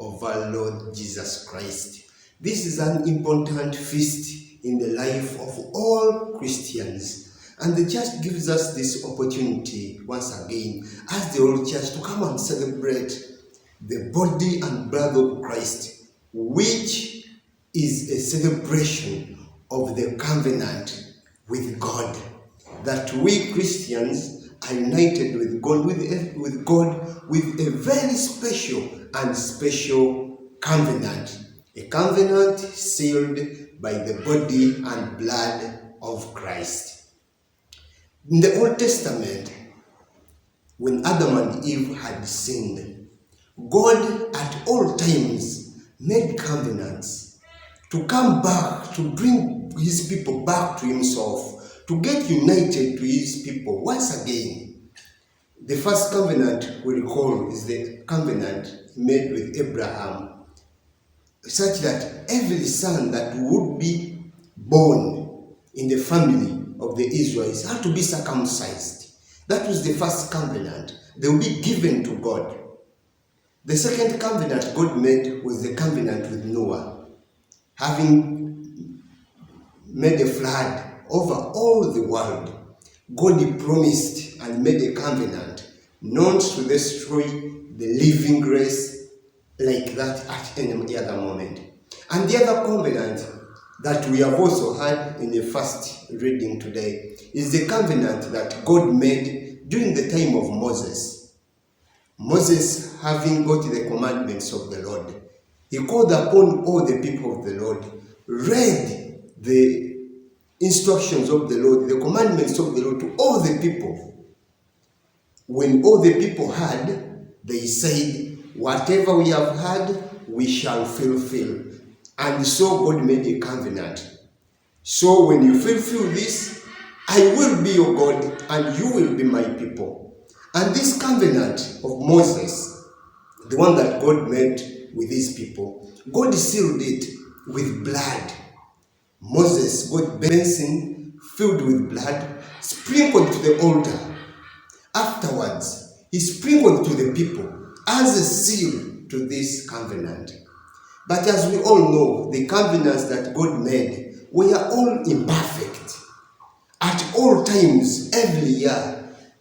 of our Lord Jesus Christ. This is an important feast in the life of all Christians, and the church gives us this opportunity once again as the Holy Church to come and celebrate the body and blood of Christ, which is a celebration of the covenant with God, that we Christians are united with God with a very special covenant, a covenant sealed by the body and blood of Christ. In the Old Testament, when Adam and Eve had sinned, God at all times made covenants to come back, to bring his people back to himself, to get united to his people once again. The first covenant we recall is the covenant made with Abraham, such that every son that would be born in the family of the Israelites had to be circumcised. That was the first covenant. They will be given to God. The second covenant God made was the covenant with Noah, having made a flood over all the world. God promised and made a covenant not to destroy the living grace like that at any other moment. And the other covenant that we have also had in the first reading today is the covenant that God made during the time of Moses. Moses, having got the commandments of the Lord, he called upon all the people of the Lord, read the instructions of the Lord, the commandments of the Lord to all the people. When all the people heard, they said, whatever we have heard, we shall fulfill. And so God made a covenant. So when you fulfill this, I will be your God and you will be my people. And this covenant of Moses, the one that God made with his people, God sealed it with blood. Moses got a basin filled with blood, sprinkled to the altar. Afterwards, he sprinkled to the people as a seal to this covenant. But as we all know, the covenants that God made were all imperfect. At all times, every year,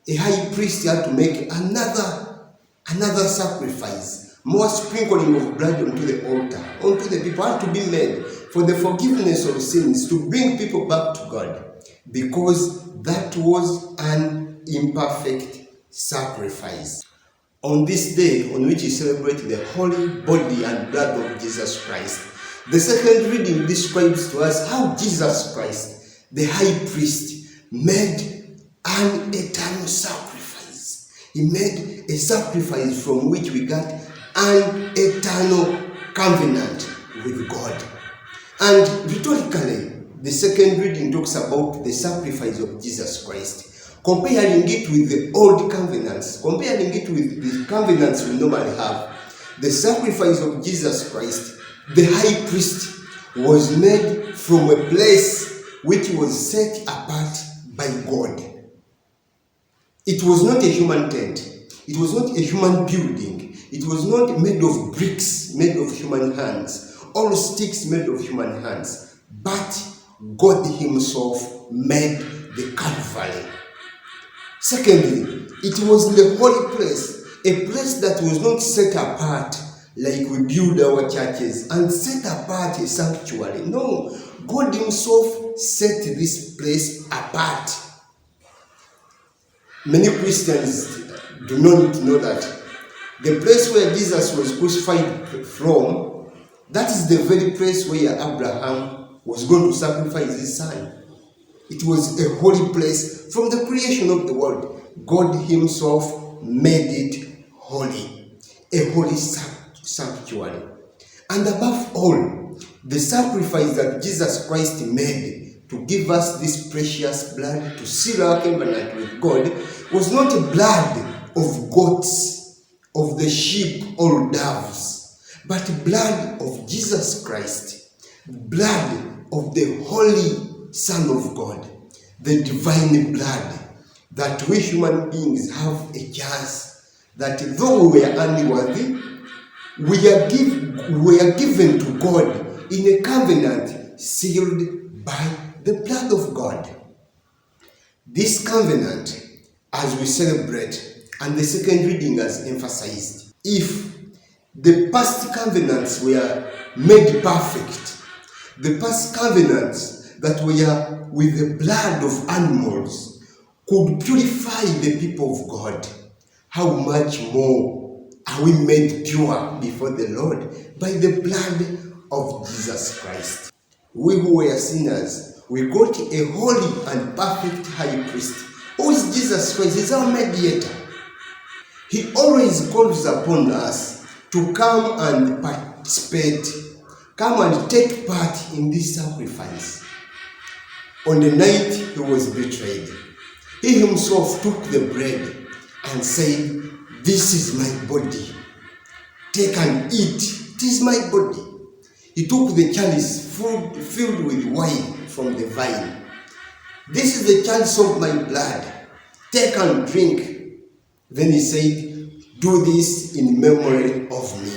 a high priest had to make another sacrifice, more sprinkling of blood onto the altar, onto the people, had to be made for the forgiveness of sins, to bring people back to God, because that was an imperfect sacrifice. On this day on which we celebrate the holy body and blood of Jesus Christ, the second reading describes to us how Jesus Christ, the high priest, made an eternal sacrifice. He made a sacrifice from which we got an eternal covenant with God. And rhetorically, the second reading talks about the sacrifice of Jesus Christ, comparing it with the old covenants, comparing it with the covenants we normally have. The sacrifice of Jesus Christ, the high priest, was made from a place which was set apart by God. It was not a human tent. It was not a human building. It was not made of bricks, made of human hands, or sticks made of human hands. But God himself made the Calvary. Secondly, it was the holy place, a place that was not set apart like we build our churches and set apart a sanctuary. No, God himself set this place apart. Many Christians do not know that the place where Jesus was crucified from, that is the very place where Abraham was going to sacrifice his son. It was a holy place from the creation of the world. God himself made it holy, a holy sanctuary. And above all, the sacrifice that Jesus Christ made to give us this precious blood to seal our covenant with God was not the blood of goats, of the sheep or doves, but the blood of Jesus Christ, blood of the Holy Son of God, the divine blood that we human beings have a chance, that though we were unworthy, we are given to God in a covenant sealed by the blood of God. This covenant, as we celebrate, and the second reading has emphasized, if the past covenants were made perfect, the past covenants that were with the blood of animals could purify the people of God, how much more are we made pure before the Lord by the blood of Jesus Christ? We who were sinners, we got a holy and perfect high priest, who is Jesus Christ, is our mediator. He always calls upon us to come and participate, come and take part in this sacrifice. On the night he was betrayed, he himself took the bread and said, "This is my body. Take and eat. It is my body." He took the chalice filled with wine from the vine. "This is the chalice of my blood. Take and drink." Then he said, "Do this in memory of me."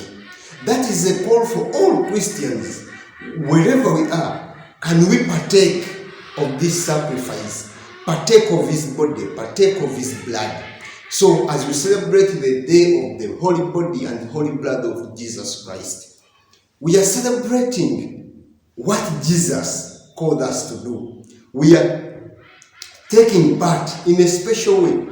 That is a call for all Christians, wherever we are. Can we partake of this sacrifice? Partake of his body, partake of his blood. So as we celebrate the day of the holy body and holy blood of Jesus Christ, we are celebrating what Jesus called us to do. We are taking part in a special way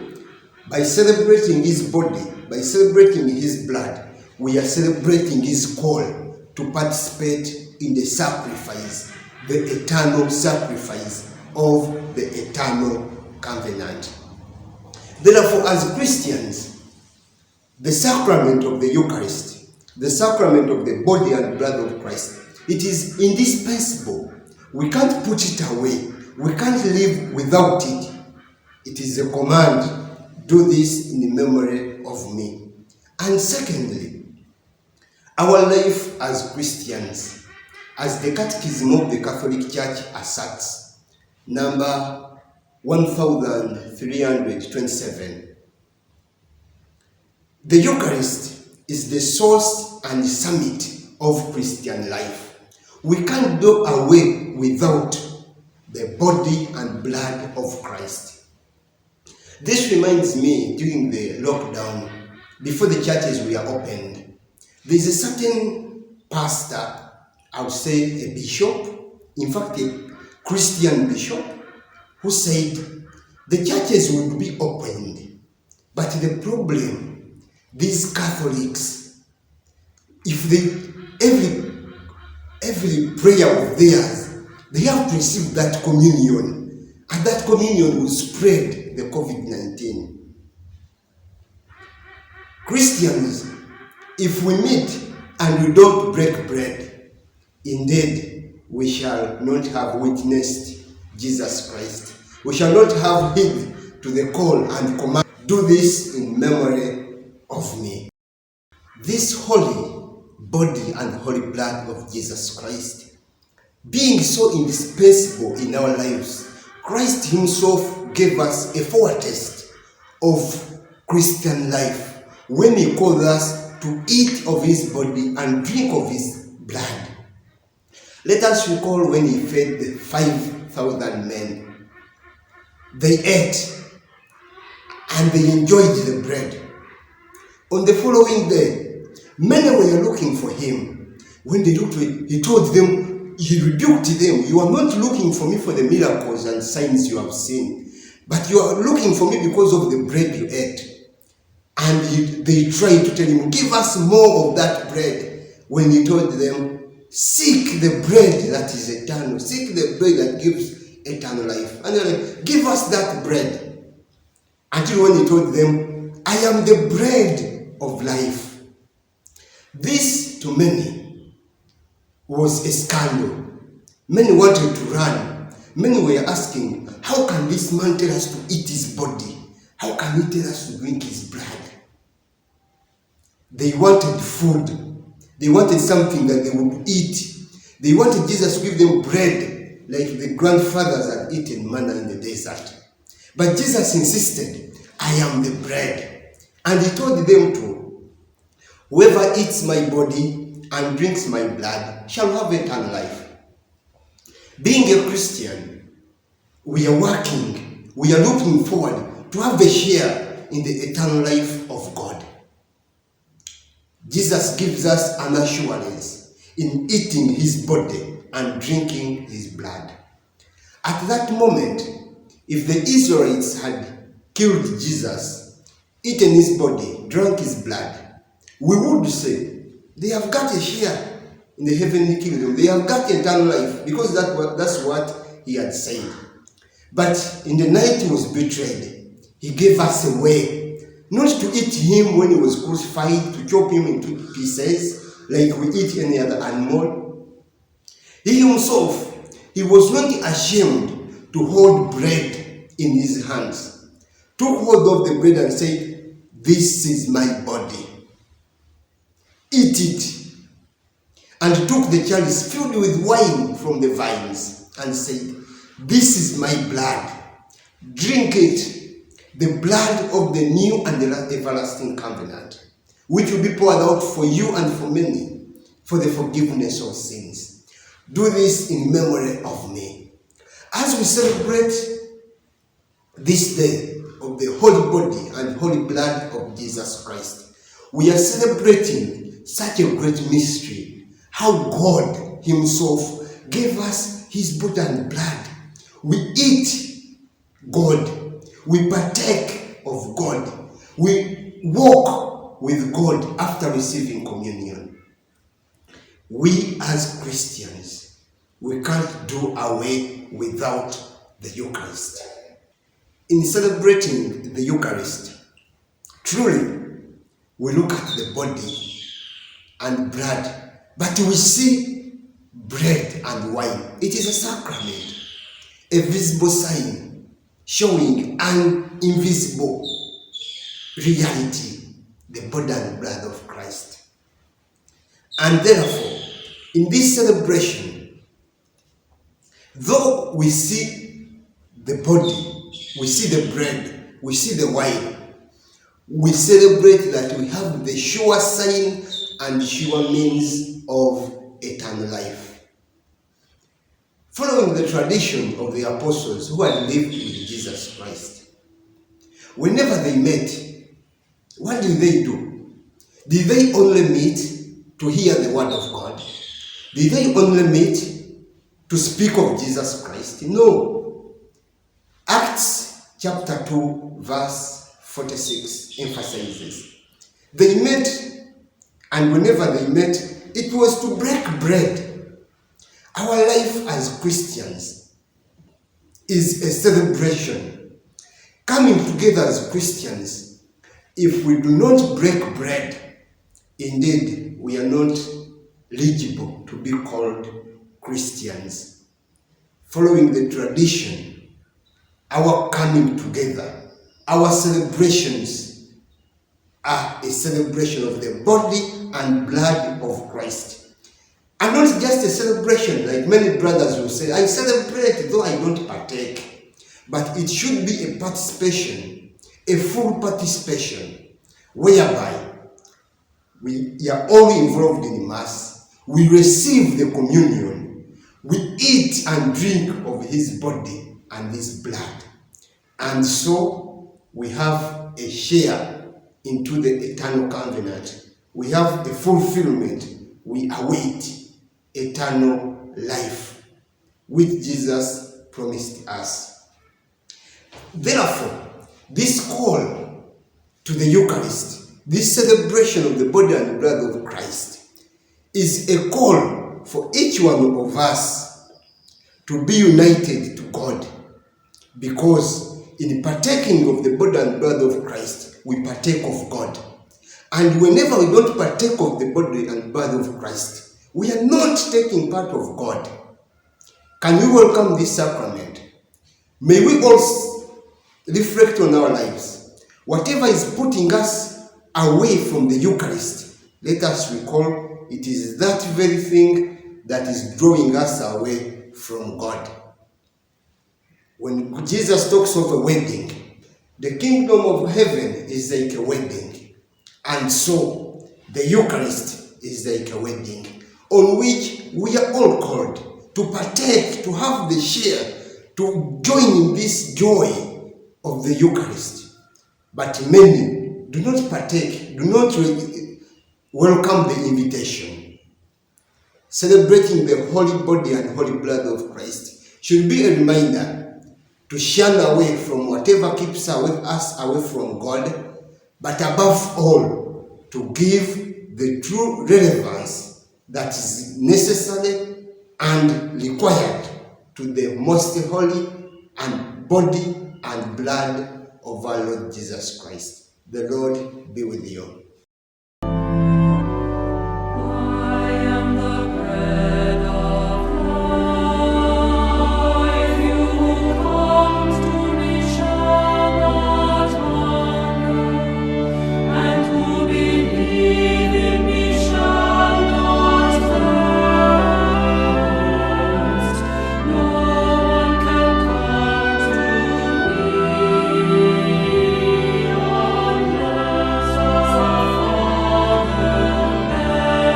by celebrating his body, by celebrating his blood. We are celebrating his call to participate in the sacrifice, the eternal sacrifice of the eternal covenant. Therefore, as Christians, the sacrament of the Eucharist, the sacrament of the body and blood of Christ, it is indispensable. We can't put it away. We can't live without it. It is a command. Do this in memory of me. And secondly, our life as Christians, as the Catechism of the Catholic Church asserts, number 1327, the Eucharist is the source and summit of Christian life. We can't do away without the body and blood of Christ. This reminds me, during the lockdown, before the churches were opened, there's a certain pastor, I would say a bishop, in fact a Christian bishop, who said the churches would be opened, but the problem, these Catholics, if every prayer of theirs, they have to receive that communion, and that communion will spread the COVID-19. Christians, if we meet and we don't break bread, indeed we shall not have witnessed Jesus Christ. We shall not have heed to the call and command, "Do this in memory of me." This holy body and holy blood of Jesus Christ, being so indispensable in our lives, Christ himself gave us a foretaste of Christian life when he called us to eat of his body and drink of his blood. Let us recall when he fed the 5,000 men. They ate and they enjoyed the bread. On the following day, many were looking for him. When they looked for him, he told them, he rebuked them, "You are not looking for me for the miracles and signs you have seen, but you are looking for me because of the bread you ate." And they tried to tell him, "Give us more of that bread." When he told them, "Seek the bread that is eternal. Seek the bread that gives eternal life." And they're like, "Give us that bread." Until when he told them, "I am the bread of life." This, to many, was a scandal. Many wanted to run. Many were asking, "How can this man tell us to eat his body? How can he tell us to drink his blood?" They wanted food. They wanted something that they would eat. They wanted Jesus to give them bread, like the grandfathers had eaten manna in the desert. But Jesus insisted, "I am the bread." And he told them to Whoever eats my body and drinks my blood shall have eternal life. Being a Christian, we are working, we are looking forward to have a share in the eternal life of God. Jesus gives us an assurance in eating his body and drinking his blood. At that moment, if the Israelites had killed Jesus, eaten his body, drunk his blood, we would say they have got a share in the heavenly kingdom. They have got eternal life because that's what he had said. But in the night he was betrayed, he gave us a way not to eat him when he was crucified, to chop him into pieces like we eat any other animal. He himself, he was not ashamed to hold bread in his hands, took hold of the bread and said, "This is my body. Eat it." And took the chalice filled with wine from the vines and said, "This is my blood. Drink it, the blood of the new and the everlasting covenant, which will be poured out for you and for many for the forgiveness of sins. Do this in memory of me." As we celebrate this day of the holy body and holy blood of Jesus Christ, we are celebrating such a great mystery, how God himself gave us his body and blood. We eat God, we partake of God, we walk with God after receiving communion. We as Christians, we can't do away without the Eucharist. In celebrating the Eucharist, truly we look at the body and blood, but we see bread and wine. It is a sacrament, a visible sign showing an invisible reality, the body and blood of Christ. And therefore, in this celebration, though we see the body, we see the bread, we see the wine, we celebrate that we have the sure sign and sure means of eternal life. Following the tradition of the apostles who had lived with Jesus Christ, whenever they met, what did they do? Did they only meet to hear the word of God? Did they only meet to speak of Jesus Christ? No. Acts chapter 2 verse 46 emphasizes they met, and whenever they met, it was to break bread. Our life as Christians is a celebration. Coming together as Christians, if we do not break bread, indeed we are not eligible to be called Christians. Following the tradition, our coming together, our celebrations are a celebration of the body and blood of Christ. And not just a celebration, like many brothers will say, I celebrate though I don't partake. But it should be a participation, a full participation, whereby we are all involved in Mass, we receive the communion, we eat and drink of his body and his blood. And so we have a share into the eternal covenant. We have a fulfillment. We await eternal life, which Jesus promised us. Therefore, this call to the Eucharist, this celebration of the body and blood of Christ, is a call for each one of us to be united to God, because in partaking of the body and blood of Christ, we partake of God. And whenever we don't partake of the body and blood of Christ, we are not taking part of God. Can we welcome this sacrament? May we also reflect on our lives. Whatever is putting us away from the Eucharist, let us recall it is that very thing that is drawing us away from God. When Jesus talks of a wedding, the kingdom of heaven is like a wedding. And so, The Eucharist is like a wedding on which we are all called to partake, to have the share, to join in this joy of the Eucharist. But many do not partake, do not welcome the invitation. Celebrating the holy body and holy blood of Christ should be a reminder to shun away from whatever keeps us away from God, but above all, to give the true relevance that is necessary and required to the most holy and body and blood of our Lord Jesus Christ. The Lord be with you.